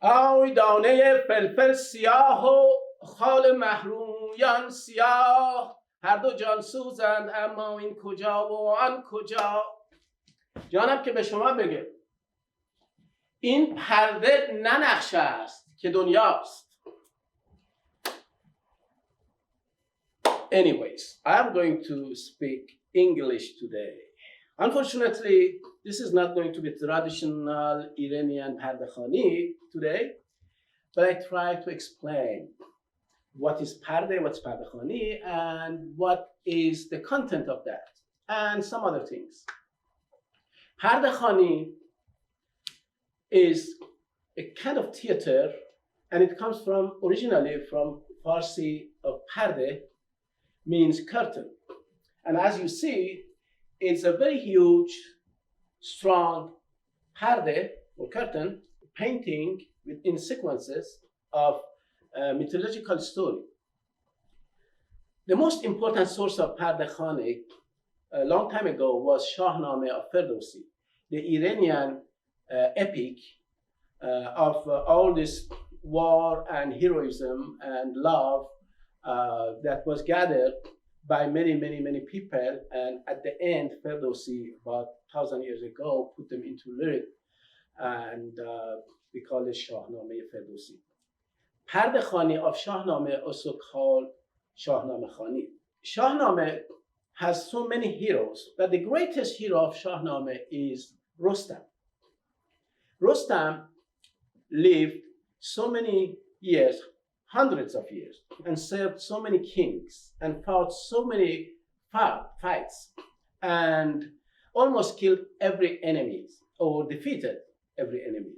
آی دانه فلفل سیاه و خال محرومیان سیاه، هر دو جان سوزند اما این کجا و آن کجا. جانم که به شما بگه این پرده نه نقشه است که دنیاست. Anyways, I'm going to speak English today. Unfortunately, this is not going to be traditional Iranian Pardeh Khani today, but I try to explain what is Pardeh, what's Pardeh Khani, and what is the content of that, and some other things. Pardeh Khani is a kind of theater, and it comes from originally from Farsi of Pardeh, means curtain. And as you see, it's a very huge, strong pardeh or curtain painting in sequences of a mythological story. The most important source of Pardeh Khani a long time ago was Shahnameh of Ferdowsi, the Iranian epic of all this war and heroism and love that was gathered by many people, and at the end, Ferdowsi, about 1,000 years ago, put them into lyric, and we call it Shahnameh Ferdowsi. Pardeh Khani of Shahnameh, also called Shahnameh Khani. Shahnameh has so many heroes, but the greatest hero of Shahnameh is Rostam. Rostam lived so many years, hundreds of years, and served so many kings and fought so many fights and almost killed every enemy or defeated every enemy.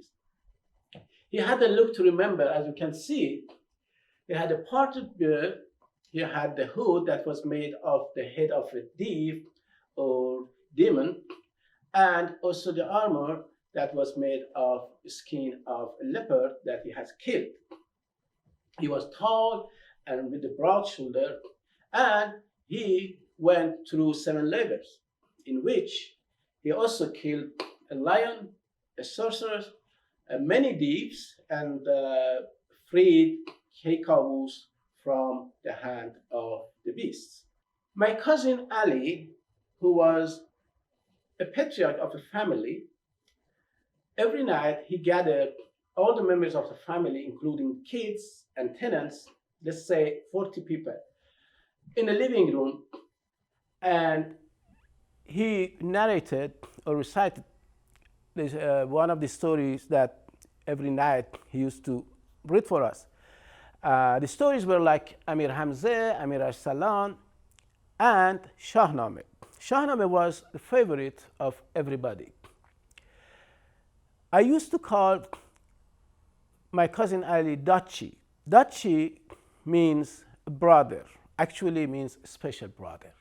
He had a look to remember, as you can see. He had a parted beard. He had the hood that was made of the head of a thief or demon, and also the armor that was made of skin of a leopard that he has killed. He was tall and with a broad shoulder, and he went through 7 labors, in which he also killed a lion, a sorceress, many thieves, and freed Kekavus from the hand of the beasts. My cousin Ali, who was a patriarch of a family, every night he gathered all the members of the family, including kids and tenants, let's say 40 people, in the living room, and he narrated or recited this, one of the stories that every night he used to read for us. The stories were like Amir Hamzeh, Amir Arsalan, and Shahnameh. Shahnameh was the favorite of everybody. I used to call my cousin Ali Daachi. Daachi means brother, actually means special brother.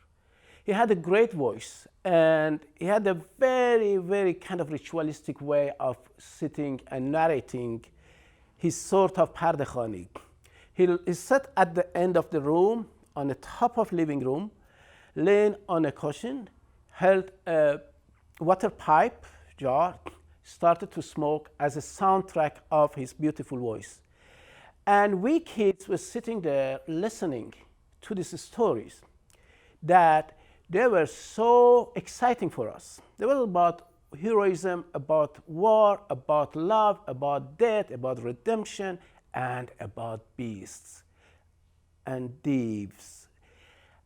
He had a great voice, and he had a very kind of ritualistic way of sitting and narrating his sort of Pardeh Khani. He sat at the end of the room, on the top of living room, laying on a cushion, held a water pipe jar, started to smoke as a soundtrack of his beautiful voice. And we kids were sitting there listening to these stories that they were so exciting for us. They were about heroism, about war, about love, about death, about redemption, and about beasts and thieves.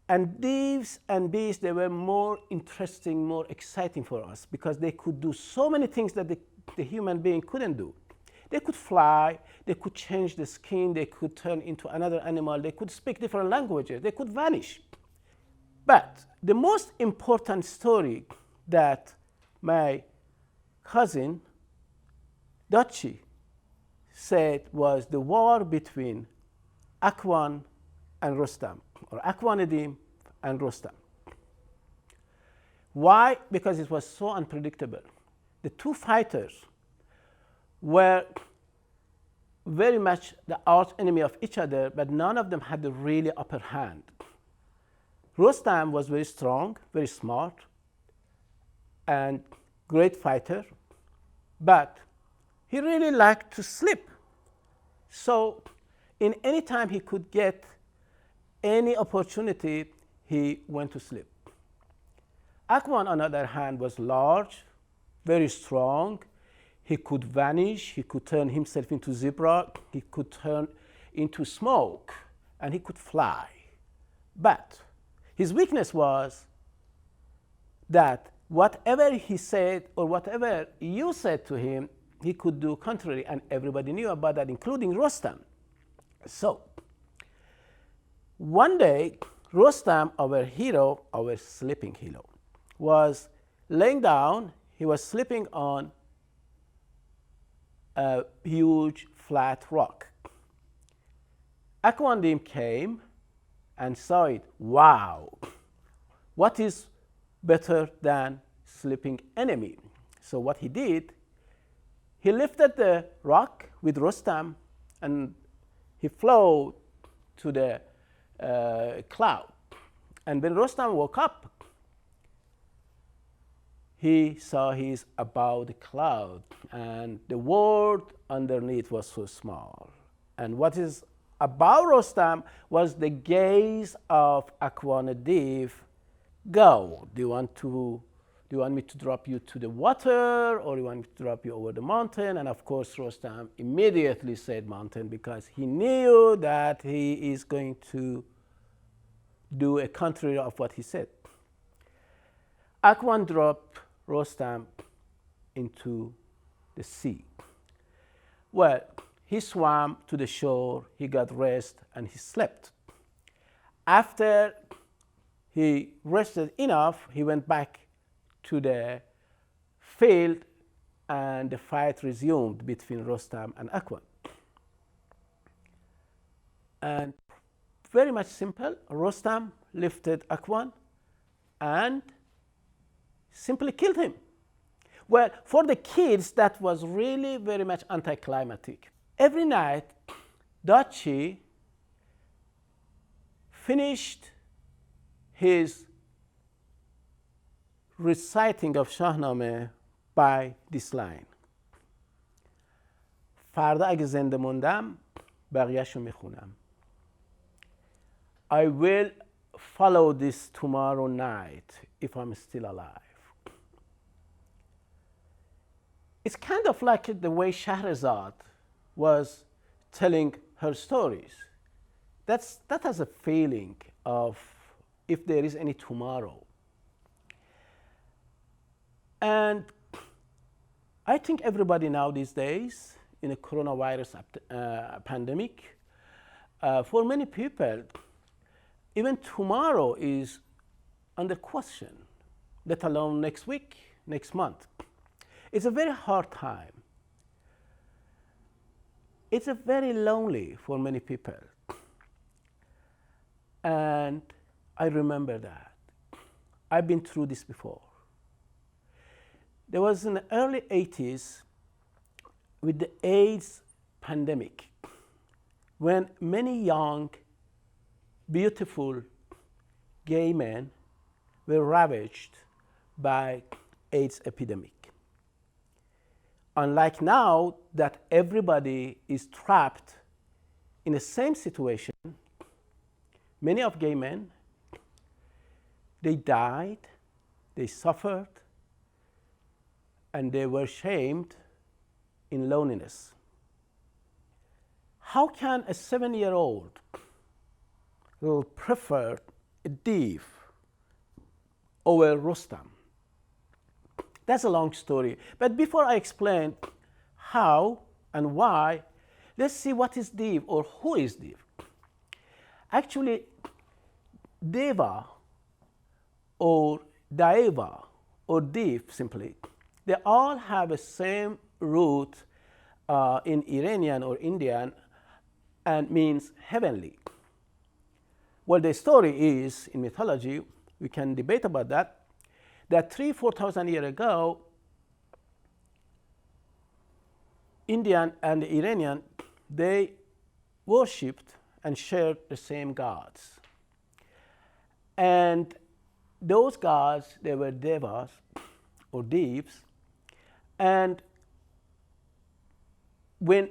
And thieves and beasts, they were more interesting, more exciting for us because they could do so many things that the human being couldn't do. They could fly, they could change the skin, they could turn into another animal, they could speak different languages, they could vanish. But the most important story that my cousin Daachi said was the war between Akwan and Rostam, or Akwanedim and Rostam. Why? Because it was so unpredictable. The two fighters were very much the arch enemy of each other, but none of them had the really upper hand. Rostam was very strong, very smart, and great fighter, but he really liked to sleep So in any time he could get any opportunity, he went to sleep. Akwan, on the other hand, was large, very strong. He could vanish, he could turn himself into zebra, he could turn into smoke, and he could fly. But his weakness was that whatever he said or whatever you said to him, he could do contrary, and everybody knew about that, including Rostam. So one day, Rostam, our hero, our sleeping hero, was laying down. He was sleeping on a huge flat rock. Akwandim came and saw it. Wow, what is better than sleeping enemy? So what he did, he lifted the rock with Rostam and he flew to the cloud. And when Rostam woke up, he saw he's above the cloud and the world underneath was so small. And what is above Rostam was the gaze of Akwanadiv. Go, do you want me to drop you to the water, or do you want me to drop you over the mountain? And of course, Rostam immediately said mountain, because he knew that he is going to do a contrary of what he said. Akwan dropped Rostam into the sea. Well, he swam to the shore, he got rest, and he slept. After he rested enough, he went back to the field, and the fight resumed between Rostam and Akwan. And very much simple, Rostam lifted Akwan and simply killed him. Well, for the kids, that was really very much anticlimactic. Every night, Daachi finished his reciting of Shahnameh by this line: فردا اگه زنده موندم بقیه‌شو میخونم. I will follow this tomorrow night if I'm still alive. It's kind of like the way Shiraz was telling her stories. That has a feeling of if there is any tomorrow. And I think everybody now these days, in a coronavirus pandemic, for many people, even tomorrow is under question, let alone next week, next month. It's a very hard time. It's a very lonely for many people. And I remember that. I've been through this before. There was in the early 80s with the AIDS pandemic, when many young, beautiful gay men were ravaged by AIDS epidemic. Unlike now that everybody is trapped in the same situation, many of gay men, they died, they suffered, and they were shamed in loneliness. How can a 7-year-old will prefer a div over Rostam? That's a long story. But before I explain how and why, let's see what is div or who is div. Actually, deva or daeva or div simply, they all have the same root in Iranian or Indian and means heavenly. Well, the story is, in mythology, we can debate about that 3,000-4,000 years ago, Indian and Iranian, they worshipped and shared the same gods. And those gods, they were devas or divs. And when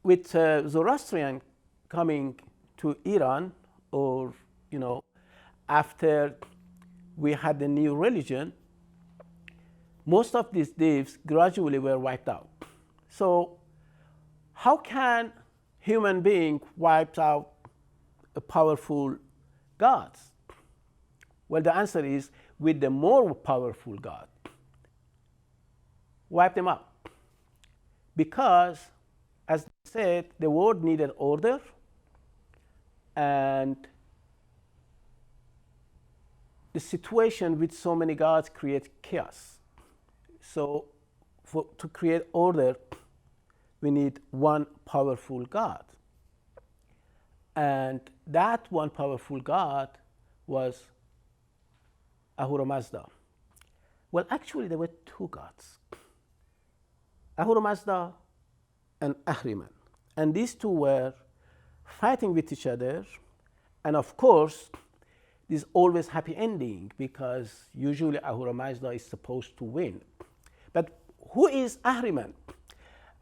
with Zoroastrian coming to Iran, or after we had the new religion, most of these deities gradually were wiped out. So how can human being wipe out a powerful gods? Well, the answer is with the more powerful God. Wipe them out. Because, as I said, the world needed order, and the situation with so many gods creates chaos. So to create order, we need one powerful God. And that one powerful God was Ahura Mazda. Well, actually, there were two gods, Ahura Mazda and Ahriman. And these two were fighting with each other. And of course, there's always happy ending, because usually Ahura Mazda is supposed to win. But who is Ahriman?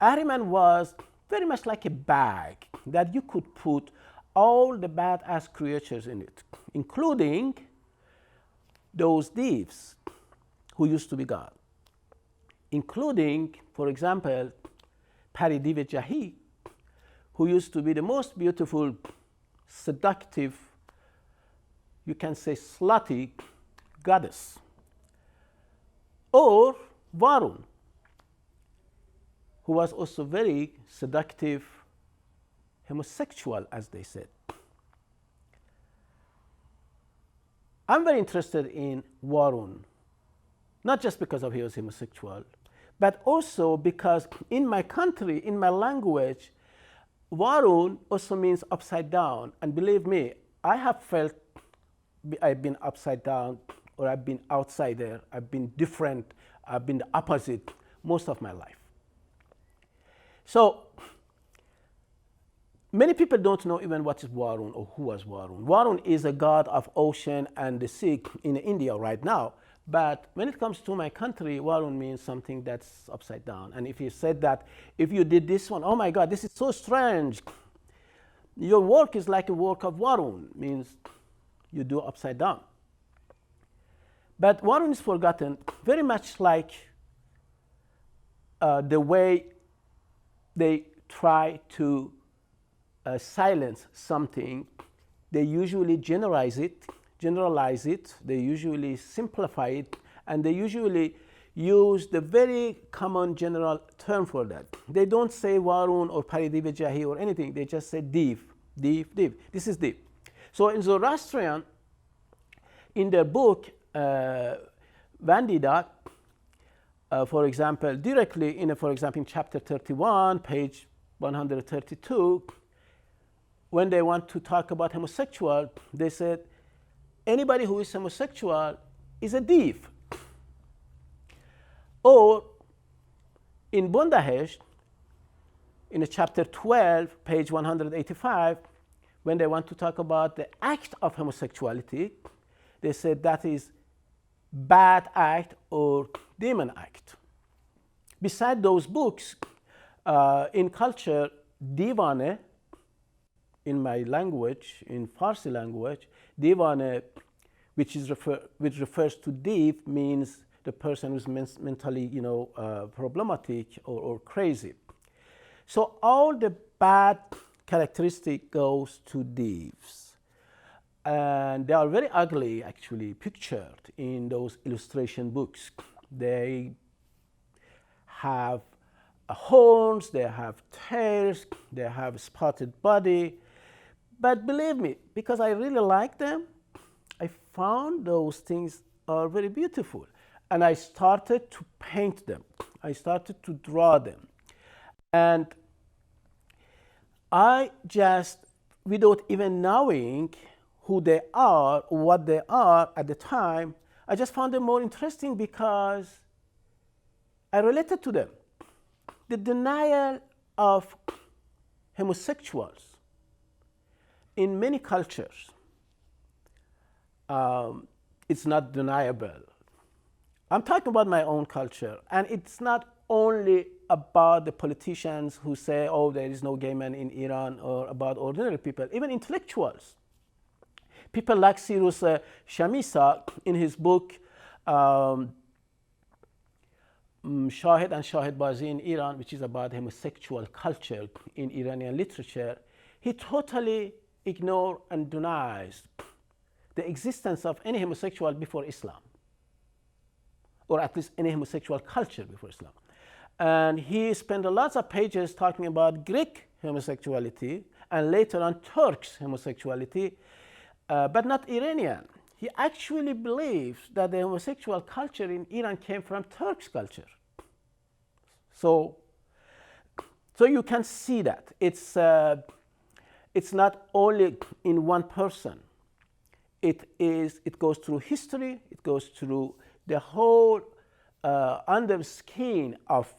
Ahriman was very much like a bag that you could put all the badass creatures in it, including those thieves who used to be God, including, for example, Pardeh Khani, who used to be the most beautiful, seductive, you can say slutty goddess, or Varun, who was also very seductive, homosexual, as they said. I'm very interested in Varun, not just because of he was homosexual, but also because in my country, in my language, Varun also means upside down. And believe me, I have felt I've been upside down, or I've been outsider, I've been different, I've been the opposite most of my life. So many people don't know even what is Varun or who was Varun. Varun is a god of ocean and the sea in India right now. But when it comes to my country, Varun means something that's upside down. And if you said that, if you did this one, oh my God, this is so strange. Your work is like a work of Varun, means you do upside down. But Varun is forgotten, very much like the way they try to silence something. They usually generalize it, they usually simplify it, and they usually use the very common general term for that. They don't say Varun or Pardeh Khani or anything, they just say Div. This is Div. So in Zoroastrian, in their book, Vandida, for example, directly in, for example, in chapter 31, page 132, when they want to talk about homosexual, they said, anybody who is homosexual is a div. Or in Bundahesht, in chapter 12, page 185, when they want to talk about the act of homosexuality, they said that is bad act or demon act. Beside those books, in culture, divane, in my language, in Farsi language, divane, which refers to div, means the person who's mentally, problematic or crazy. So all the bad characteristic goes to divs. And they are very ugly, actually, pictured in those illustration books. They have horns, they have tails, they have a spotted body. But believe me, because I really like them, I found those things are very beautiful. And I started to paint them. I started to draw them. And I just, without even knowing who they are, what they are at the time, I just found them more interesting because I related to them. The denial of homosexuals in many cultures, it's not deniable. I'm talking about my own culture, and it's not only about the politicians who say, oh, there is no gay men in Iran, or about ordinary people, even intellectuals. People like Cyrus Shamisa, in his book Shahid and Shahid Bazi in Iran, which is about homosexual culture in Iranian literature, he totally ignored and denies the existence of any homosexual before Islam, or at least any homosexual culture before Islam. And he spent lots of pages talking about Greek homosexuality and later on Turks homosexuality, but not Iranian. He actually believes that the homosexual culture in Iran came from Turks culture. So you can see that it's not only in one person. It goes through history. It goes through the whole under skin of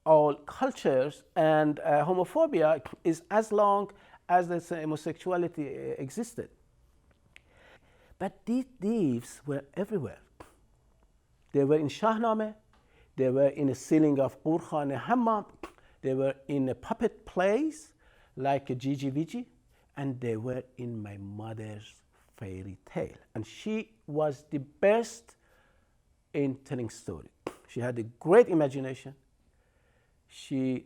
all cultures, and homophobia is as long as this homosexuality existed. But these thieves were everywhere. They were in Shahnameh, they were in the ceiling of Urkhan Hammam, they were in a puppet plays like a Gigi Vigi, and they were in my mother's fairy tale. And she was the best in telling story. She had a great imagination. She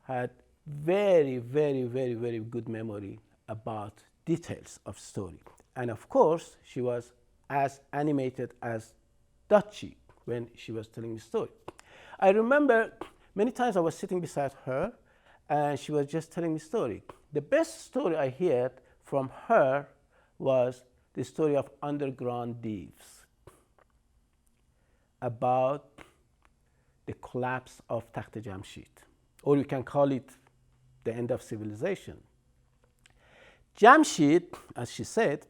had very, very, very, very good memory about details of story. And of course, she was as animated as Daachi when she was telling the story. I remember many times I was sitting beside her and she was just telling the story. The best story I heard from her was the story of underground thieves, about the collapse of Takht Jamshid, or you can call it the end of civilization. Jamshid, as she said,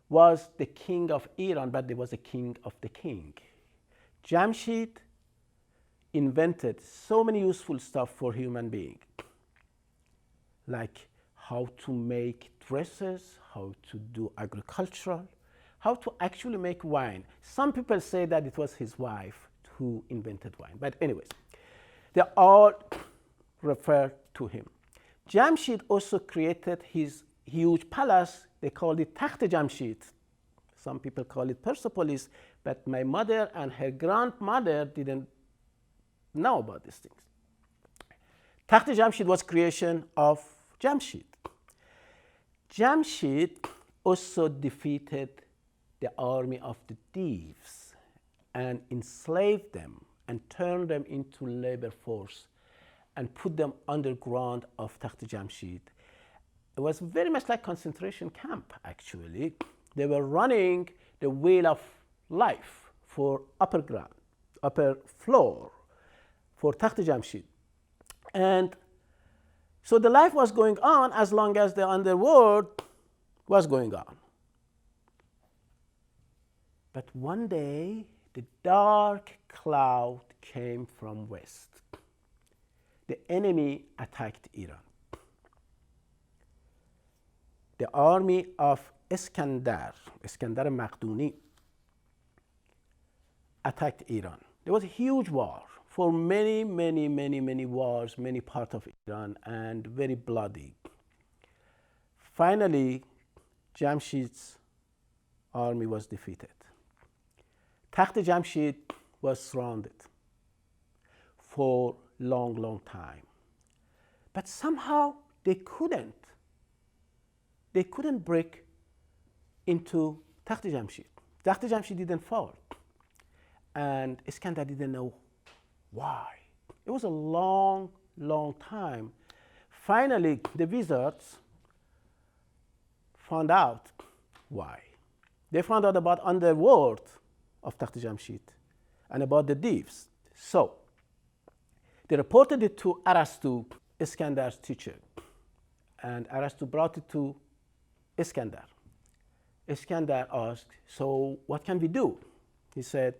was the king of Iran, but there was a king of the king. Jamshid invented so many useful stuff for human being, like how to make dresses, how to do agricultural, how to actually make wine. Some people say that it was his wife who invented wine, but anyways, they all refer to him. Jamshid also created his huge palace. They called it Takht Jamshid. Some people call it Persepolis, but my mother and her grandmother didn't know about these things. Takht Jamshid was creation of Jamshid. Jamshid also defeated the army of the thieves and enslaved them and turned them into labor force and put them underground of Takht Jamshid. It was very much like concentration camp, actually. They were running the wheel of life for upper floor, for Takht Jamshid. And so the life was going on as long as the underworld was going on. But one day, the dark cloud came from west. The enemy attacked Iran. The army of Iskandar Makhduni, attacked Iran. There was a huge war for many wars, many parts of Iran, and very bloody. Finally, Jamshid's army was defeated. Takht Jamshid was surrounded for long time. But somehow they couldn't break into Takht Jamshid. Takht Jamshid didn't fall. And Iskandar didn't know why. It was a long time. Finally, the wizards found out why. They found out about underworld of Takht Jamshid and about the thieves. So they reported it to Arastu, Iskandar's teacher. And Arastu brought it to Iskandar. Iskandar asked, so what can we do? He said,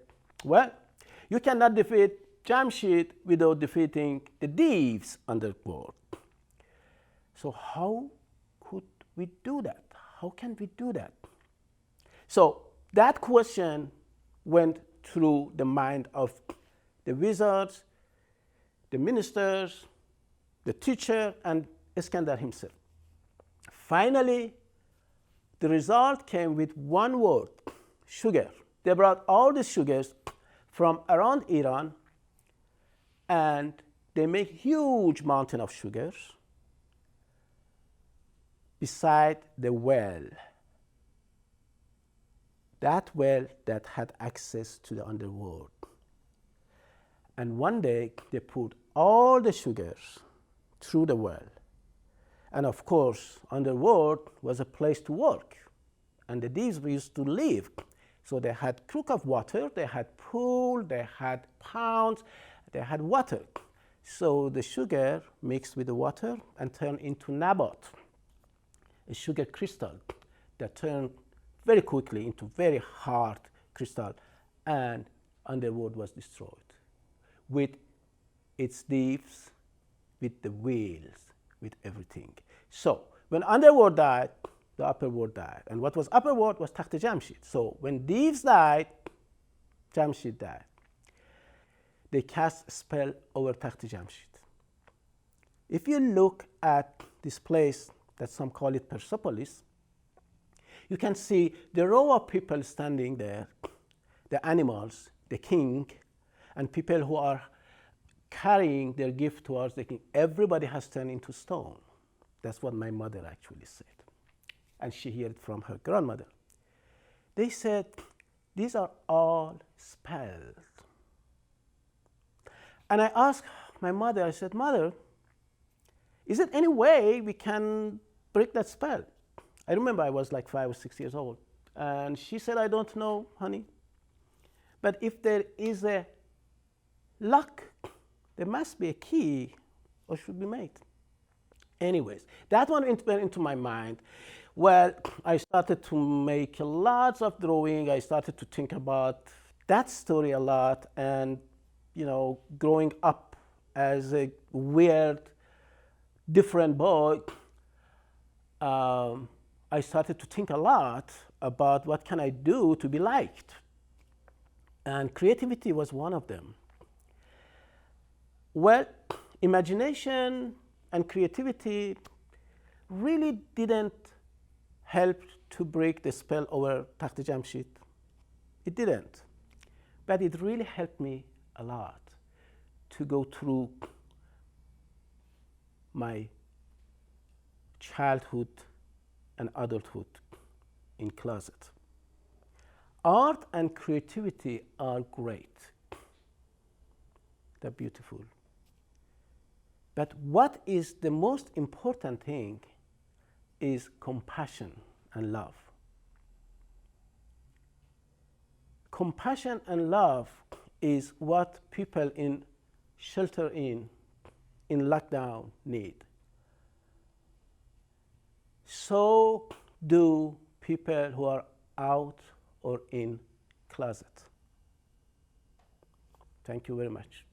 well, you cannot defeat Jamshid without defeating the thieves underworld. So how could we do that? How can we do that? So that question went through the mind of the wizards, the ministers, the teacher, and Iskandar himself. Finally, the result came with one word: sugar. They brought all the sugars from around Iran, and they make huge mountain of sugars beside the well. That well that had access to the underworld. And one day, they put all the sugars through the well. And of course, underworld was a place to work. And the thieves used to live. So they had crook of water, they had pool, they had ponds, they had water. So the sugar mixed with the water and turned into nabat, a sugar crystal that turned very quickly into very hard crystal, and underworld was destroyed with its thieves, with the wheels, with everything. So when underworld died, the upper world died. And what was upper world was Takht Jamshid. So when thieves died, Jamshid died. They cast a spell over Takht Jamshid. If you look at this place that some call it Persepolis, you can see the row of people standing there, the animals, the king, and people who are carrying their gift towards the king. Everybody has turned into stone. That's what my mother actually said. And she heard it from her grandmother. They said, these are all spells. And I asked my mother, I said, Mother, is there any way we can break that spell? I remember I was like 5 or 6 years old. And she said, I don't know, honey. But if there is a lock, there must be a key or should be made. Anyways, that one went into my mind. Well, I started to make lots of drawing. I started to think about that story a lot. And, you know, growing up as a weird, different boy, I started to think a lot about what can I do to be liked. And creativity was one of them. Well, imagination and creativity really didn't help to break the spell over Takht Jamshid. It didn't. But it really helped me a lot to go through my childhood and adulthood in closet. Art and creativity are great. They're beautiful. But what is the most important thing is compassion and love. Compassion and love is what people in shelter in lockdown need. So do people who are out or in closet. Thank you very much.